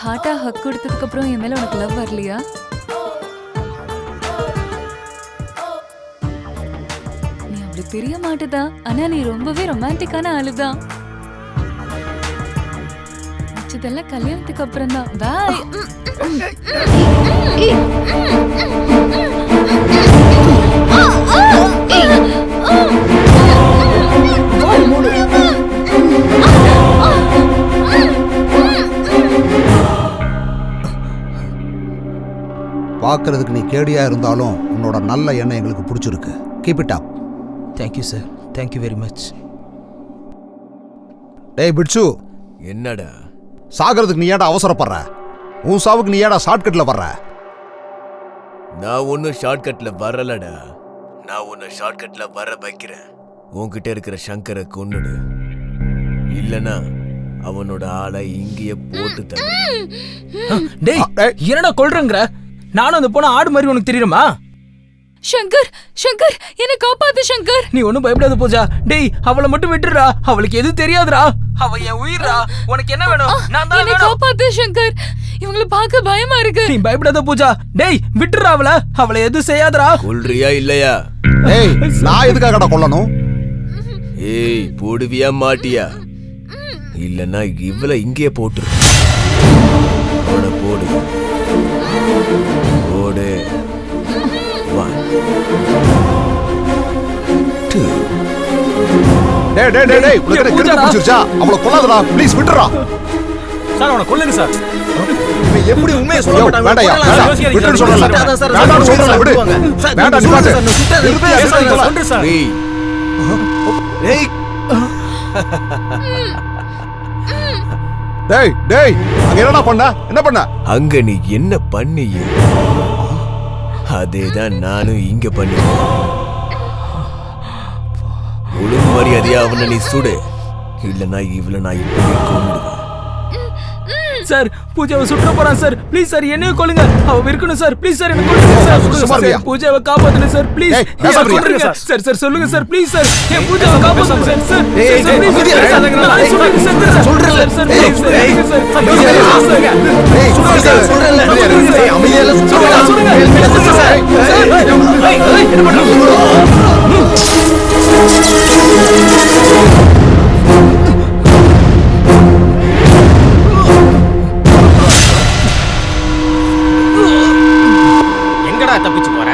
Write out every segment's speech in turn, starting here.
ஹார்ட்டா ஹக் கொடுத்ததுக்கு அப்புறம் என் மேல உனக்கு லவ் வரலையா? நீ அப்படி தெரிய மாட்டேதா, ஆனா நீ ரொம்பவே ரொமான்டிக்கான ஆளுதான். இதெல்லாம் கல்யாணத்துக்கு அப்புறம் தான். பாய். பார்க்கறதுக்கு நீ கேடியா இருந்தாலும் உன்னோட நல்ல எண்ணம் எங்களுக்கு பிடிச்சிருக்கு. Keep it up. Thank you sir, thank you very much. டேய் பிட்சு, என்னடா சாகிறதுக்கு நீ ஏடா அவசரப்படுற? உன் சாவுக்கு நீ ஏடா ஷார்ட்கட்ல வர்ற? நான் ஒன்னும் ஷார்ட்கட்ல வரலடா. நான் உன்னை ஷார்ட்கட்ல வர வைக்கிறேன். உன்கிட்ட இருக்கிற சங்கரை கொன்னுடு, இல்லனா அவனோட ஆளை இங்கேயே போட்டு தர. டேய் என்னடா கொல்றங்கற? நானும் அந்த போன ஆடு மாதிரி உனக்கு தெரியுமா? சங்கர், சங்கர் என்ன காப்பாத்து சங்கர். நீ ஒண்ணும் பயப்படாத பூஜா. டேய் அவளை மட்டும் விட்டுறா, அவளுக்கு எதுவும் தெரியாதுடா. அவ என் உயிரா. உனக்கு என்ன வேணும்? நான் தான் என்ன காப்பாத்து சங்கர். இவங்களை பார்க்க பயமா இருக்கு. நீ பயப்படாத பூஜா. டேய் விட்டுறா அவளை எதுவும் செய்யாதடா. கொல்றியா இல்லையா? ஏய் நான் எதுக்காகடா கொல்லணும்? ஏய் போடுவியா மாட்டியா? இல்லனா இவளை இங்கே போட்டுரு. போடு போடு போடு. 1 2. டேய் டேய் டேய் டேய் உனக்கு கிறுக்கு பிடிச்சிருச்சா? அவளை கொல்லாதடா ப்ளீஸ், விட்டுறா. சார் அவனை கொல்லுங்க சார். நீ எப்படி உண்மையை சொல்ல மாட்டாங்க? வேண்டாயா, விட்டுன்னு சொல்லல. வேண்டாம் சொல்றல, விடு. வேண்டாம் நிப்பாட்டு. சொல்றேன் சார். டேய் டேய் டேய் அங்க என்னடா பண்ண? என்ன பண்ண? அங்க நீ என்ன பண்ணிய அதேதான் நானும் இங்க பண்ணிய. ஒழுங்கு மரியாதையா அவனை நீ சுடு, இல்லனா இவளை நான் இப்படியே கொன்னுடுவேன். சார் பூஜாவை சுற்ற போறான் சார். ப்ளீஸ் சார் என்னையும் கொல்லுங்க. அவ இருக்கணும் சார். ப்ளீஸ் சார் என்ன கொல்லுங்க சார். பூஜாவை காப்பாத்துங்க சார் ப்ளீஸ். சார் சார் சொல்லுங்க சார் ப்ளீஸ் சார். என் பூஜாவை காப்பாத்துங்க சார். சார் சொல்றேன் சார் ப்ளீஸ் சார். சொல்றேன் அமைதியால சொல்லுங்க. என்ன பண்றீங்க? தப்பிச்சு போற?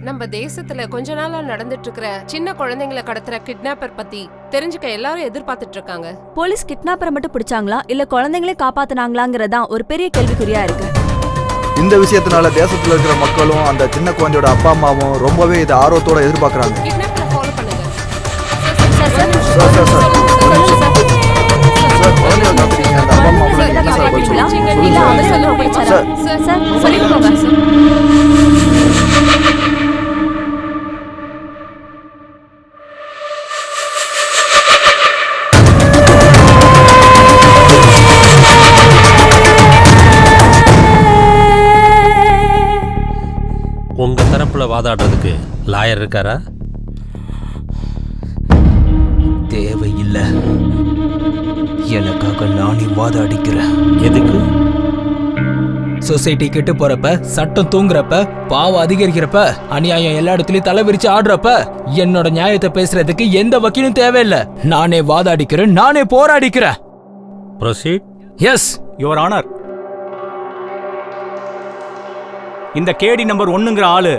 நம்ம தேசத்துல கொஞ்ச நாளா நடந்துட்டு இருக்கிற சின்ன குழந்தைங்களை கடத்துற கிட்னாப்பர் பத்தி தெரிஞ்சுக்க எல்லாரும் எதிர்பார்த்துட்டு இருக்காங்க. போலீஸ் கிட்னாப்பரை மட்டும் பிடிச்சாங்களா இல்ல குழந்தைங்களே காப்பாத்துனாங்களாங்கறதான் ஒரு பெரிய கேள்விக்குறியா இருக்கு. இந்த விஷயத்தினால தேசத்துல இருக்கிற மக்களும் அந்த சின்ன குழந்தையோட அப்பா அம்மாவும் ரொம்பவே இதை ஆர்வத்தோட எதிர்பார்க்கறாங்க. கிட்னாப்பரை ஃபாலோ பண்ணுங்க. உங்க தரப்புல வாதாடுறதுக்கு லாயர் இருக்காரா? தேவையில்லை. எனக்காக நானே வாதாடிக்கிறேன். எதுக்கு? சொசைட்டி கெட்டு போறப்ப, சட்டம் தூங்குறப்ப, பாவம் அதிகரிக்கிறப்ப, அநியாயம் எல்லா இடத்துலயும் தலைவிரிச்சு ஆடுறப்ப என்னோட நியாயத்தை பேசுறதுக்கு எந்த வக்கீலும் தேவையில்லை. நானே வாதாடிக்கிறேன், நானே போராடிக்கிறேன். ப்ரொசீட். Yes your honour. இந்த கேடி நம்பர் 1ங்கிற ஆளு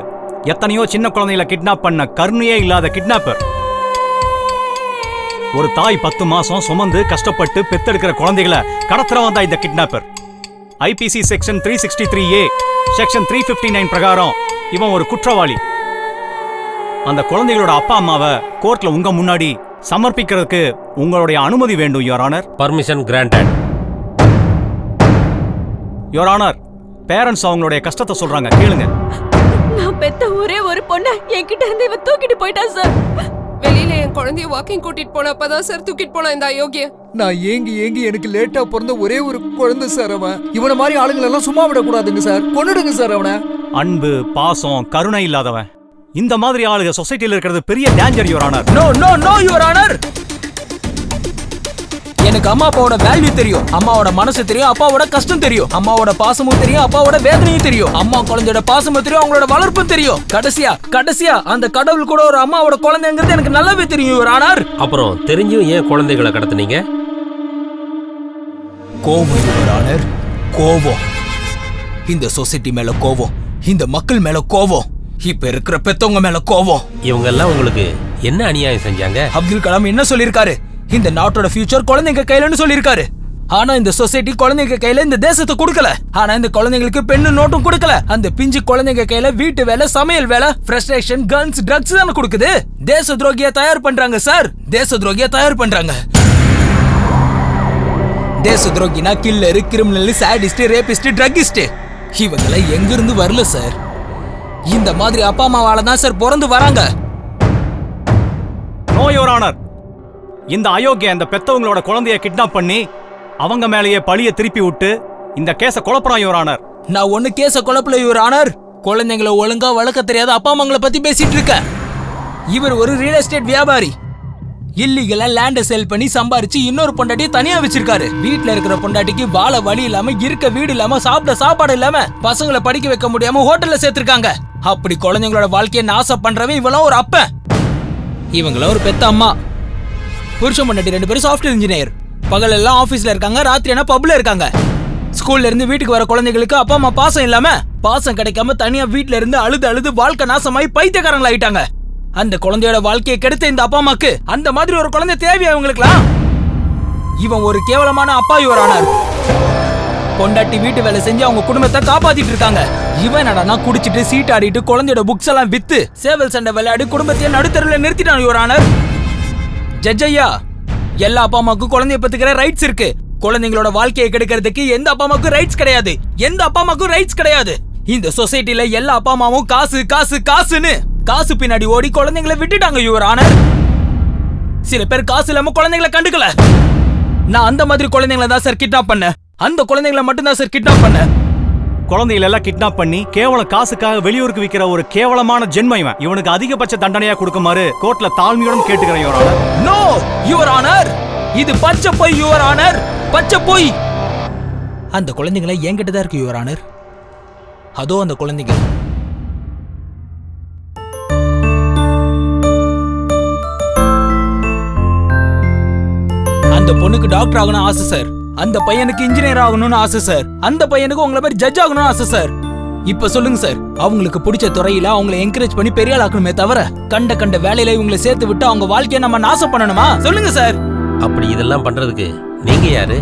எத்தனையோ சின்ன குழந்தைகளை கிட்னாப் பண்ண கருணையே இல்லாத கிட்னாப்பர். ஒரு தாய் 10 மாசம் சுமந்து கஷ்டப்பட்டு பெத்தெடுக்கிற குழந்தைகளை கடத்துறவன் தான் இந்த kidnapper. IBC section 363A section 359 பிரகாரம் இவன் ஒரு குற்றவாளி. அந்த குழந்தைகளோட அப்பா அம்மாவை கோர்ட்ல உங்க முன்னாடி சமர்ப்பிக்கிறதுக்கு உங்களுடைய அனுமதி வேண்டும் your honour. Permission granted. Your honour, parents அவங்களுடைய கஷ்டத்தை சொல்றாங்க, கேளுங்க. நான் பெத்த ஒரே ஒரு பொண்ண என்கிட்ட இருந்து இவ தூக்கிட்டு போயிட்டா சார். வெளியில என் குழந்தைய வாக்கிங் கூட்டிட்டு போனப்பதான் சார் தூக்கிட்டு போனா இந்த அயோக்கிய. நான் ஏங்கி எனக்கு லேட்டா பிறந்த ஒரே ஒரு குழந்தை சார் அவன். இவனை மாதிரி ஆளுங்களை எல்லாம் சும்மா விடக்கூடாதுங்க சார். கொன்னுடுங்க சார் அவனை. அன்பு, பாசம், கருணை இல்லாதவன் இந்த மாதிரி ஆளுங்க சொசைட்டில இருக்கிறது பெரிய danger your honour. No no no your honour. எனக்கு அம்மா அப்பாவோட வேல்யூ தெரியும், அம்மாவோட மனசு தெரியும், அப்பாவோட கஷ்டம் தெரியும், அம்மாவோட பாசமும் தெரியும், அப்பாவோட வேதனையும் தெரியும், அம்மா குழந்தையோட பாசமும் தெரியும், அவங்களோட வளர்ப்பும் தெரியும். கடைசியா அந்த கடவுள் கூட ஒரு அம்மாவோட குழந்தைங்கிறது எனக்கு நல்லாவே தெரியும் யுவர் ஆனர். அப்புறம் தெரிஞ்சும் ஏன் குழந்தைகளை கடத்துனீங்க? கோவம் யுவர் ஆனர், கோவம். இந்த சொசைட்டி மேல கோவம், இந்த மக்கள் மேல கோவம், இப்ப இருக்கிற பெத்தவங்க மேல கோவம். இவங்க எல்லாம் உங்களுக்கு என்ன அநியாயம் செஞ்சாங்க? அப்துல் கலாம் என்ன சொல்லிருக்காரு? இந்த நாட்டோட ஃபியூச்சர் குழந்தைங்க கையிலன்னு சொல்லிருக்காரு. ஆனா இந்த சொசைட்டி குழந்தைங்க கையில இந்த தேசத்தை கொடுக்கல. ஆனா இந்த குழந்தைங்களுக்கு பெண்ணு நோட்டும் கொடுக்கல. அந்த பிஞ்சு குழந்தைங்க கையில வீட்டு வேலை, சமையல் வேலை, ஃப்ரஸ்ட்ரேஷன், கன்ஸ், ட்ரக்ஸ் தானே கொடுக்குது. தேச துரோகியா தயார் பண்றாங்க சார், தேச துரோகியா தயார் பண்றாங்க. தேச துரோகினா killer, criminal, sadist, rapist, druggist இவங்கள எங்க இருந்து வரல சார். இந்த மாதிரி அப்பா அம்மாவால தான் சார் பிறந்து வராங்க. No your honour. இந்த அயோக்கிய அந்த பெத்தவங்களோட குழந்தைய கிட்னாப் பண்ணி அவங்க மேலேயே பழிய திருப்பி விட்டு இந்த கேஸ குழப்பறான் யுவர் ஆனர். நான் ஒண்ணு கேஸ குழப்பல யுவர் ஆனர். குழந்தைங்களை ஒழுங்கா வளர்க்க தெரியாத அப்பா அம்மாங்களை பத்தி பேசிட்டு இருக்க. இவர் ஒரு ரியல் எஸ்டேட் வியாபாரி. இல்லீகலா லேண்ட சேல் பண்ணி சம்பாரிச்சு இன்னொரு பொண்டாட்டியை தனியா வச்சிருக்காரு. வீட்டுல இருக்கிற பொண்டாட்டிக்கு வாழ வழி இல்லாம, இருக்க வீடு இல்லாம, சாப்பிட சாப்பாடு இல்லாம, பசங்களை படிக்க வைக்க முடியாம ஹோட்டல்ல சேர்த்திருக்காங்க. அப்படி குழந்தைங்களோட வாழ்க்கையை நாசம் பண்றவன் இவெல்லாம் ஒரு அப்பன், இவங்கள ஒரு பெத்த அம்மா. புருஷன் பொண்டாட்டி 2 பேரும் சாஃப்ட்வேர் இன்ஜினியர். பகல் எல்லாம் ஆபீஸ்ல இருக்காங்க, ராத்திரி என்ன பப்ல இருக்காங்க. ஸ்கூல்ல இருந்து வீட்டுக்கு வர குழந்தைகளுக்கு அப்பா அம்மா பாசம் இல்லாம, பாசம் கிடைக்காம தனியா வீட்டுல இருந்து அழுது அழுது வாழ்க்கை நாசமாயி பைத்தியக்காரங்களா ஆயிட்டாங்க. அந்த குழந்தையோட வாழ்க்கையை கெடுத்த இந்த அப்பா அம்மாக்கு அந்த மாதிரி ஒரு குழந்தை தேவையா இவங்களுக்குலாம்? இவன் ஒரு கேவலமான அப்பா யுவர் ஆனர். பொண்டாட்டி வீட்டு வேலை செஞ்சு அவங்க குடும்பத்தை காப்பாத்திட்டு இருக்காங்க. இவன் என்னடா குடிச்சிட்டு சீட்டாடிட்டு குழந்தையோட புக்ஸ் எல்லாம் வித்து சேவல் சண்டை விளையாடி குடும்பத்தையே நடுத்தருல நிறுத்திட்டான் யுவர் ஆனர். ஜட்ஜ் ஐயா, எல்லா அப்பா அம்மாவுக்கும் குழந்தைய பத்துக்கிற ரைட்ஸ் இருக்கு. குழந்தைங்களோட வாழ்க்கையை கெடுக்கிறதுக்கு எந்த அப்பா அம்மாவுக்கும் ரைட்ஸ் கிடையாது. எந்த அப்பா அம்மாவுக்கும் ரைட்ஸ் கிடையாது. இந்த சொசைட்டில எல்லா அப்பா அம்மாவும் காசு காசு காசுன்னு காசு பின்னாடி ஓடி குழந்தைங்களை விட்டுட்டாங்க யுவர் ஆனர். சில பேர் காசு இல்லாம குழந்தைங்களை கண்டுக்கல. நான் அந்த மாதிரி குழந்தைங்களை தான் சார் கிட்னாப் பண்ணேன். அந்த குழந்தைங்களை மட்டும் தான் சார் கிட்னாப் பண்ணேன். குழந்தைகளை எல்லாம் கிட்னாப் பண்ணி கேவலம் காசுக்காக வெளியூருக்கு விக்கிற ஒரு கேவலமான ஜென்மம் இவன். இவனுக்கு அதிகபட்ச தண்டனையா கொடுக்குமாறு கோர்ட்ல தாழ்மையுடன் கேட்டுக்கிறேன் your honour. No your honour, இது பச்சை பொய் யுவர் ஆனர், பச்சை பொய். அந்த குழந்தைங்களை என்கிட்ட தான் இருக்கு யுவர் ஆனர். அதோ அந்த குழந்தைங்க. அந்த பொண்ணுக்கு டாக்டர் ஆகணும்னு ஆசை சார். அந்த பையனுக்கு இன்ஜினியர் ஆகணும்னு ஆசை சார். அந்த பையனுக்கு உங்களை மாதிரி ஜட்ஜ் ஆகணும்னு ஆசை சார். இப்ப சொல்லுங்க சார், அவங்களுக்கு பிடிச்ச துறையில அவங்களை என்கரேஜ் பண்ணி பெரிய ஆள் ஆக்கணுமே தவிர கண்ட வேலையில இவங்களை சேர்த்து விட்டு அவங்க வாழ்க்கையை நம்ம நாசம் பண்ணணுமா? சொல்லுங்க சார். அப்படி இதெல்லாம் பண்றதுக்கு நீங்க யாரு?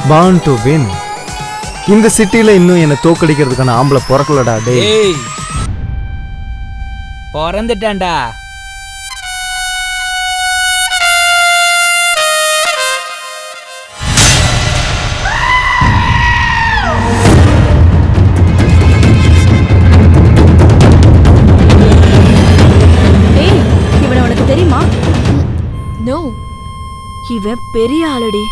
Born to win. இந்த சிட்டில இன்னும் என்ன தோக்கடிக்கிறதுக்கான ஆம்பளை பிறக்கலடா டேய். பிறந்துட்டேன்டா. இவனை உனக்கு தெரியுமா? நோ. இவன் பெரிய ஆளுடி.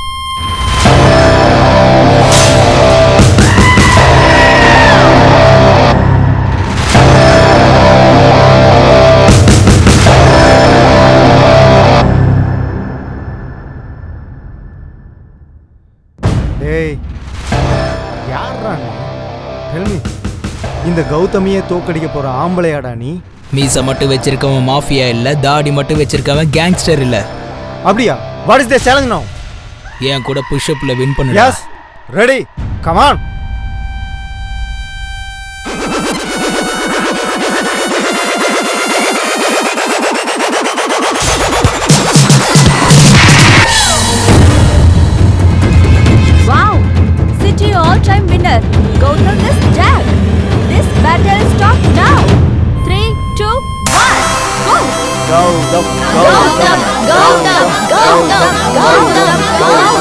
இந்த கௌதமியை தோக்கடிக்க போற ஆம்பளையாடா நீ? மீசை மட்டும் வச்சிருக்கவன் மாஃபியா இல்ல, தாடி மட்டும் வச்சிருக்கவன் கேங்ஸ்டர் இல்ல. அப்படியா? வாட் இஸ் தி சேலஞ்ச் நவ? என் கூட புஷ் அப்ல வின் பண்ணு. Yes, ready, come on. Wow! City all-time winner, Gautam is dead. This battle starts now. 3, 2, 1, go! Gautam, Gautam, Gautam, Gautam, Gautam,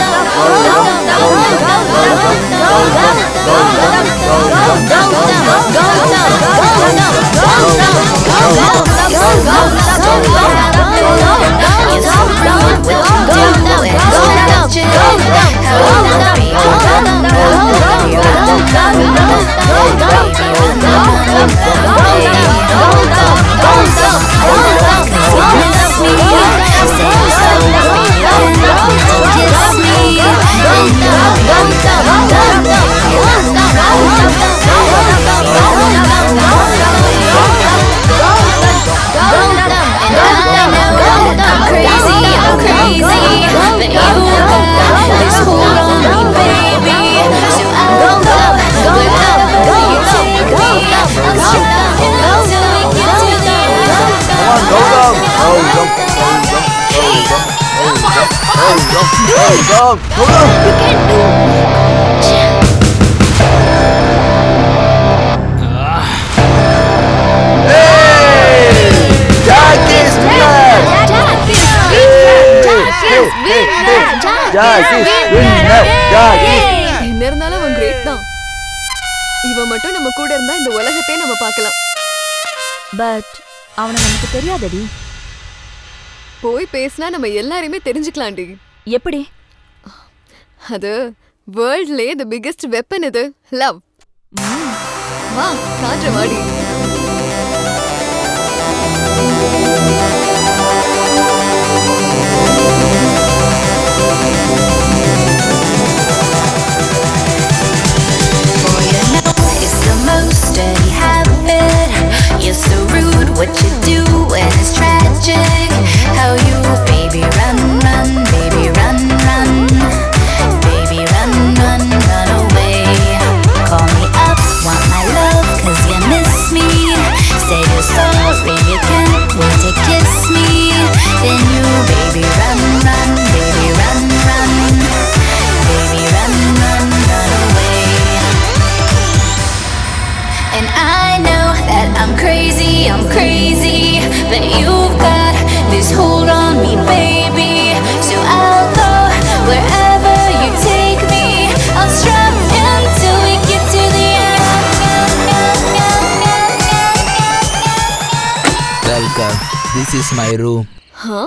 என்ன இருந்தாலும் அவன் கிரேட் தான். இவன் மட்டும் நம்ம கூட இருந்தா இந்த உலகத்தை நம்ம பார்க்கலாம். பட் அவனை நமக்கு தெரியாதடி. போய் பேசினா நம்ம எல்லாரையுமே தெரிஞ்சுக்கலாம்டி. எப்படி? அது வேர்ல்ட்லயே தி பிகெஸ்ட் வெப்பன் இது, லவ். வா காற்று வாடி. Dirty habit. You're so rude. What you do when it's tragic. How you, baby, run, run, baby, run, run, baby, run, run, run away. Call me up, want my love, 'cause you miss me. Say you're sorry, you can't wait to kiss me. Then you, baby, run, run, baby, run, run, baby, run, run, run away. And I know that I'm crazy, but you've got this hold on me, baby. So I'll go wherever you take me. I'll strap until we get to the end. Welcome. This is my room. Huh?